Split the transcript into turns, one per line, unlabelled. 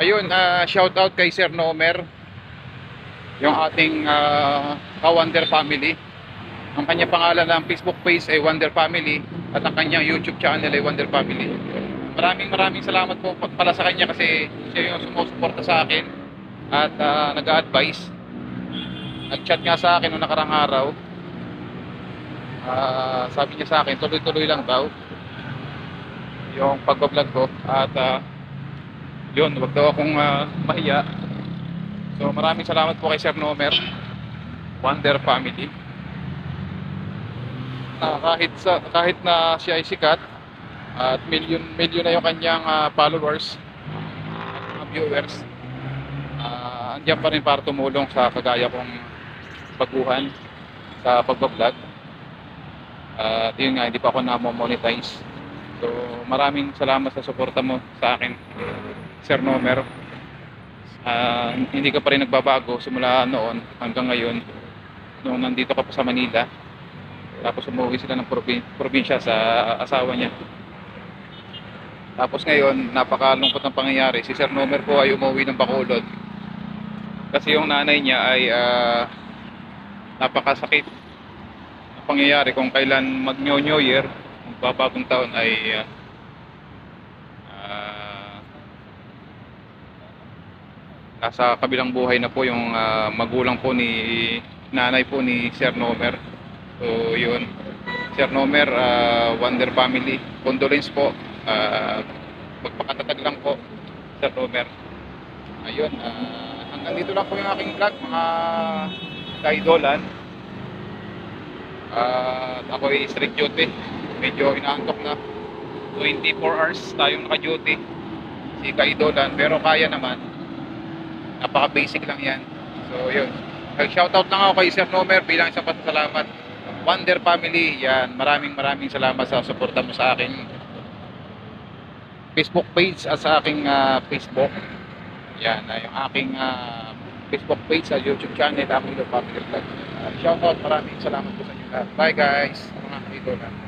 Ayun, shout out kay Sir Nomer, yung ating ka-Wonder Family. Ang kanya pangalan ng Facebook page ay Wonder Family at ang kanyang YouTube channel ay Wonder Family. Maraming salamat po pala sa kanya kasi siya yung sumusuporta sa akin at nag-a-advise. Nag-chat nga sa akin noong nakarang araw. Sabi niya sa akin, tuloy-tuloy lang daw yung pag-vlog ko at yun, wag daw akong mahiya. So maraming salamat po kay Sir Nomer, Wonder Family. Kahit na siya ay sikat at milyon na yung kanyang followers at mga viewers, andiyan pa rin para tumulong sa kagaya kong baguhan sa pagbablog. At yun nga, hindi pa ako na-monetize. So maraming salamat sa suporta mo sa akin, Sir Nomer. Hindi ka pa rin nagbabago simula noon hanggang ngayon nung nandito ka pa sa Manila. Tapos umuwi sila ng probinsya sa asawa niya. Tapos ngayon, napakalungkot ng pangyayari. Si Sir Nomer po ay umuwi ng Bacolod. Kasi yung nanay niya ay napakasakit ng pangyayari kung kailan mag-New Year, magbabagong taon ay nasa kabilang buhay na po yung magulang po ni nanay po ni Sir Nomer. So yun, Sir Nomer, Wonder Family, condolence po. Magpakatatag lang po, Sir Nomer. Ayun, hanggang dito lang po yung aking vlog, mga kaidolan. Ako ay strict duty, medyo inaantok na. 24 hours tayong naka-duty, si kaidolan, pero kaya naman. Napaka basic lang yan. So yun, nag-shoutout lang ako kay Sir Nomer bilang isang pasasalamat. Wonder Family, yan, maraming salamat sa suporta mo sa aking Facebook page at sa aking Facebook. Yan, yung aking Facebook page sa YouTube channel, aking Family Vlog. Shoutout, maraming salamat po sa inyo lahat. Bye guys, mga kaibigan.